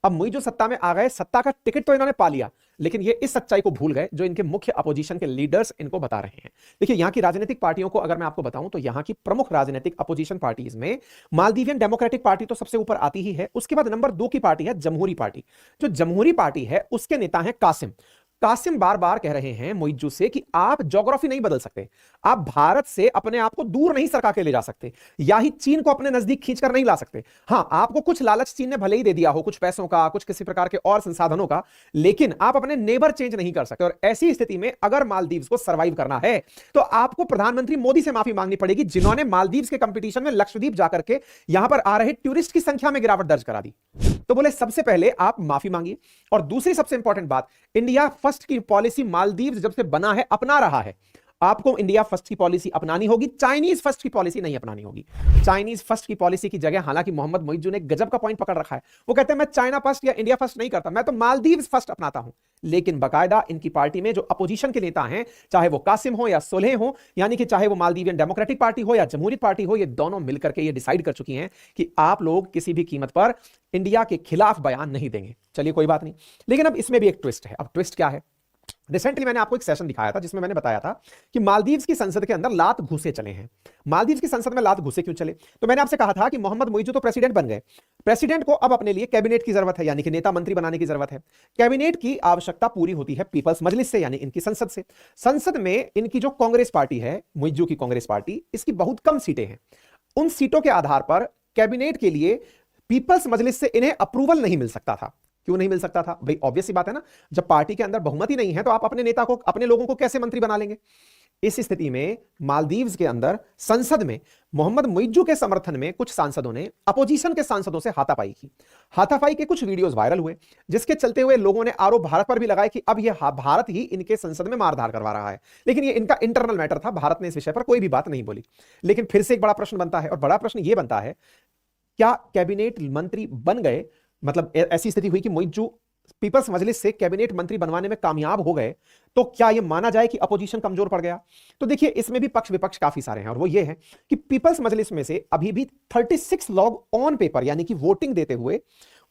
अब मुइज़्ज़ू सत्ता में आ गए, सत्ता का टिकट तो इन्होंने पा लिया, लेकिन ये इस सच्चाई को भूल गए जो इनके मुख्य अपोजिशन के लीडर्स इनको बता रहे हैं। देखिए, यहां की राजनीतिक पार्टियों को अगर मैं आपको बताऊं तो यहां की प्रमुख राजनीतिक अपोजिशन पार्टीज में मालदीवियन डेमोक्रेटिक पार्टी तो सबसे ऊपर आती ही है। उसके बाद नंबर 2 की पार्टी है जमहूरी पार्टी। जो जमहूरी पार्टी है उसके नेता हैं कासिम। कासिम बार बार कह रहे हैं मुइज़्ज़ू से कि आप ज्योग्राफी नहीं बदल सकते, आप भारत से अपने आप को दूर नहीं सरका के ले जा सकते, या ही चीन को अपने नजदीक खींचकर नहीं ला सकते। हां, आपको कुछ लालच चीन ने भले ही दे दिया हो, कुछ पैसों का, कुछ किसी प्रकार के और संसाधनों का, लेकिन आप अपने नेबर चेंज नहीं कर सकते। और ऐसी स्थिति में अगर मालदीव्स को सर्वाइव करना है तो आपको प्रधानमंत्री मोदी से माफी मांगनी पड़ेगी, जिन्होंने मालदीव्स के कंपटीशन में लक्षद्वीप जाकर के यहां पर आ रहे टूरिस्ट की संख्या में गिरावट दर्ज करा दी। तो बोले सबसे पहले आप माफी मांगिए। और दूसरी सबसे इंपॉर्टेंट बात, इंडिया फर्स्ट की पॉलिसी मालदीव्स जब से बना है अपना रहा है, आपको इंडिया फर्स्ट की पॉलिसी अपनानी होगी, चाइनीज फर्स्ट की पॉलिसी नहीं अपनानी होगी। चाइनीज फर्स्ट की पॉलिसी की जगह हालांकि मोहम्मद मुइज़्ज़ू ने गजब का पॉइंट पकड़ रखा है। वो कहते हैं मैं चाइना फर्स्ट या इंडिया फर्स्ट नहीं करता, मैं तो मालदीव्स फर्स्ट अपनाता हूं। लेकिन बाकायदा इनकी पार्टी में जो अपोजिशन के नेता हैं, चाहे वो कासिम हो या सोलेह हो, यानी कि चाहे वो मालदीवियन डेमोक्रेटिक पार्टी हो या जमहूरी पार्टी हो, ये दोनों मिलकर के ये डिसाइड कर चुकी हैं कि आप लोग किसी भी कीमत पर इंडिया के खिलाफ बयान नहीं देंगे। चलिए कोई बात नहीं, लेकिन अब इसमें भी एक ट्विस्ट है। अब ट्विस्ट क्या है? रिसेंटली मैंने आपको एक सेशन दिखाया था जिसमें मैंने बताया था कि मालदीव्स की संसद के अंदर लात घुसे चले हैं। मालदीव्स की संसद में लात घुसे क्यों चले? तो मैंने आपसे कहा था कि मोहम्मद मुइज़्ज़ू तो प्रेसिडेंट बन गए, प्रेसिडेंट को अब अपने लिए कैबिनेट की जरूरत है, यानी कि नेता मंत्री बनाने की जरूरत है। कैबिनेट की आवश्यकता पूरी होती है पीपल्स मजलिस से, यानी इनकी संसद से। संसद में इनकी जो कांग्रेस पार्टी है, मुइज़्ज़ू की कांग्रेस पार्टी, इसकी बहुत कम सीटें हैं। उन सीटों के आधार पर कैबिनेट के लिए पीपल्स मजलिस से इन्हें अप्रूवल नहीं मिल सकता था। क्यों नहीं मिल सकता था भाई? ऑब्वियस सी बात है ना, जब पार्टी के अंदर बहुमत ही नहीं है तो आप अपने नेता को, अपने लोगों को कैसे मंत्री बना लेंगे? इस स्थिति में मालदीव्स के अंदर संसद में मोहम्मद मुइज़्ज़ू के समर्थन में कुछ सांसदों ने अपोजिशन के सांसदों से हाथापाई की। हाथापाई के कुछ वीडियोस वायरल हुए, जिसके चलते हुए लोगों ने आरोप भारत पर भी लगाया कि अब यह भारत ही इनके संसद में मारधार करवा रहा है। लेकिन यह इनका इंटरनल मैटर था, भारत ने इस विषय पर कोई भी बात नहीं बोली। लेकिन फिर से एक बड़ा प्रश्न बनता है, और बड़ा प्रश्न यह बनता है, क्या कैबिनेट मंत्री बन गए, मतलब ऐसी स्थिति हुई कि मुइज़्ज़ू पीपल्स मजलिस से कैबिनेट मंत्री बनवाने में कामयाब हो गए, तो क्या यह माना जाए कि अपोजिशन कमजोर पड़ गया? तो देखिए, इसमें भी पक्ष विपक्ष काफी सारे हैं, और वो ये है कि पीपल्स मजलिस में से अभी भी 36 लोग ऑन पेपर यानी कि वोटिंग देते हुए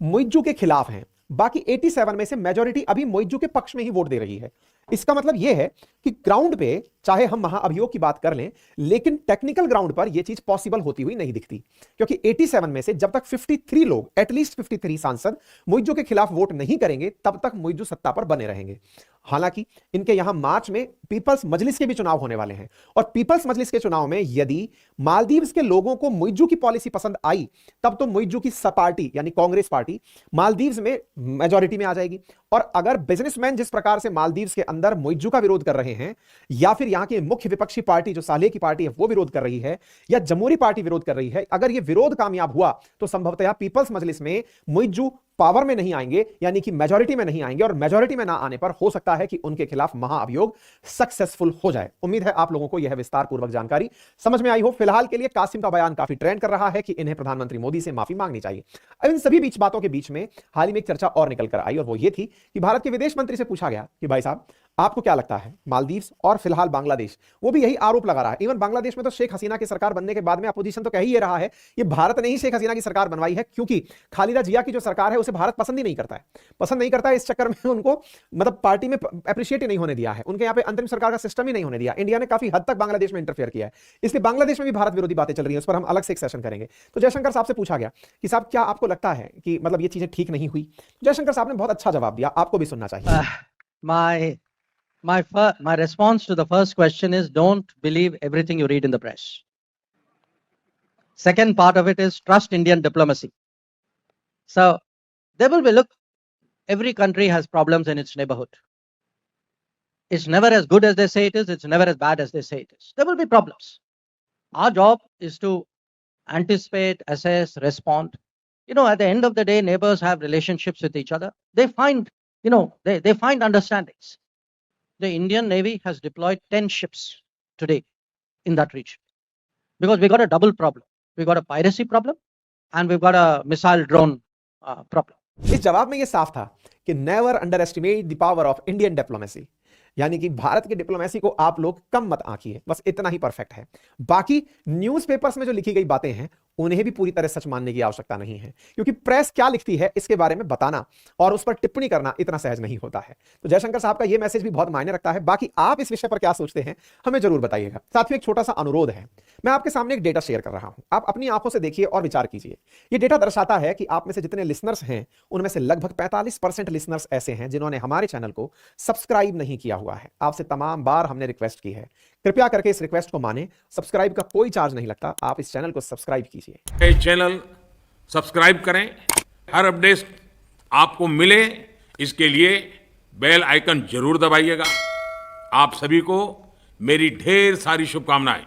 मुइज़्ज़ू के खिलाफ हैं। बाकी 87 में से मेजॉरिटी अभी मुइज़्ज़ू के पक्ष में ही वोट दे रही है। इसका मतलब यह है कि ग्राउंड पे चाहे हम महाअभियोग की बात कर लें, लेकिन टेक्निकल ग्राउंड पर यह चीज पॉसिबल होती हुई नहीं दिखती, क्योंकि 87 में से जब तक 53 लोग, एटलीस्ट 53 सांसद मुइज़्ज़ू के खिलाफ वोट नहीं करेंगे, तब तक मुइज़्ज़ू सत्ता पर बने रहेंगे। हालांकि इनके यहां मार्च में पीपल्स मजलिस के भी चुनाव होने वाले हैं, और पीपल्स मजलिस के चुनाव में यदि मालदीव्स के लोगों को मुइज़्ज़ू की पॉलिसी पसंद आई, तब तो मुइज़्ज़ू की पार्टी यानी कांग्रेस पार्टी मालदीव्स में मेजॉरिटी में आ जाएगी। और अगर बिजनेसमैन जिस प्रकार से मालदीव्स के अंदर मुइज़्ज़ू का विरोध कर रहे हैं, या फिर यहां की मुख्य विपक्षी पार्टी जो सालेह की पार्टी है वो विरोध कर रही है, या जमहूरी पार्टी विरोध कर रही है, अगर यह विरोध कामयाब हुआ तो संभवतः पीपल्स मजलिस में मुइज़्ज़ू पावर में नहीं आएंगे, यानी कि मेजॉरिटी में नहीं आएंगे, और मेजॉरिटी में ना आने पर हो सकता है कि उनके खिलाफ महाअभियोग सक्सेसफुल हो जाए। उम्मीद है आप लोगों को यह विस्तार पूर्वक जानकारी समझ में आई हो। फिलहाल के लिए कासिम का बयान काफी ट्रेंड कर रहा है कि इन्हें प्रधानमंत्री मोदी से माफी मांगनी चाहिए। अब इन सभी बीच बातों के बीच में हाल ही में एक चर्चा और निकल कर आई, और वो ये थी कि भारत के विदेश मंत्री से पूछा गया कि भाई साहब, आपको क्या लगता है मालदीव्स और फिलहाल बांग्लादेश, वो भी यही आरोप लगा रहा है, इवन बांग्लादेश में तो शेख हसीना की सरकार बनने के बाद में अपोजिशन तो कह ही रहा है ये भारत ने ही शेख हसीना की सरकार बनवाई है, क्योंकि खालिदा जिया की जो सरकार है उसे भारत पसंद ही नहीं करता है। पसंद नहीं करता है, इस चक्कर में उनको मतलब पार्टी में अप्रिशिएट ही नहीं होने दिया है, उनके यहाँ पे अंतरिम सरकार का सिस्टम ही नहीं होने दिया। इंडिया ने काफी हद तक बांग्लादेश में इंटरफेयर किया है, इसलिए बांग्लादेश में भी भारत विरोधी बातें चल रही है, उस पर हम अलग से एक सेशन करेंगे। तो जयशंकर साहब से पूछा गया कि साहब क्या आपको लगता है कि मतलब ये चीजें ठीक नहीं हुई? जयशंकर साहब ने बहुत अच्छा जवाब दिया, आपको भी सुनना चाहिए। My response to the first question is, don't believe everything you read in the press. Second part of it is, trust Indian diplomacy. So there will be, look, every country has problems in its neighborhood. It's never as good as they say it is, it's never as bad as they say it is. There will be problems. Our job is to anticipate, assess, respond. You know, at the end of the day, neighbors have relationships with each other. They find, they find understandings. The Indian Navy has deployed 10 ships today in that region, because we got a double problem. We got a piracy problem and we've got a missile drone problem. इस जवाब में यह साफ था कि never under estimate the power of Indian diplomacy, यानी कि भारत की डिप्लोमेसी को आप लोग कम मत आंकिए, बस इतना ही परफेक्ट है। बाकी न्यूज़पेपर्स में जो लिखी गई बातें हैं उन्हें भी पूरी तरह सच मानने की आवश्यकता नहीं है, क्योंकि प्रेस क्या लिखती है इसके बारे में बताना और उस पर टिप्पणी करना इतना सहज नहीं होता है। तो जयशंकर साहब का यह मैसेज भी बहुत मायने रखता है। बाकी आप इस विषय पर क्या सोचते हैं हमें जरूर बताइएगा। साथियों, एक छोटा सा अनुरोध है, मैं आपके सामने एक डेटा शेयर कर रहा हूं, आप अपनी आंखों से देखिए और विचार कीजिए। यह डेटा दर्शाता है कि आप में से जितने लिसनर्स हैं उनमें से लगभग 45% लिसनर्स ऐसे हैं जिन्होंने हमारे चैनल को सब्सक्राइब नहीं किया हुआ है। आपसे तमाम बार हमने रिक्वेस्ट की है, कृपया करके इस रिक्वेस्ट को माने। सब्सक्राइब का कोई चार्ज नहीं लगता, आप इस चैनल को सब्सक्राइब कीजिए। ये चैनल सब्सक्राइब करें, हर अपडेट आपको मिले इसके लिए बेल आइकन जरूर दबाइएगा। आप सभी को मेरी ढेर सारी शुभकामनाएं।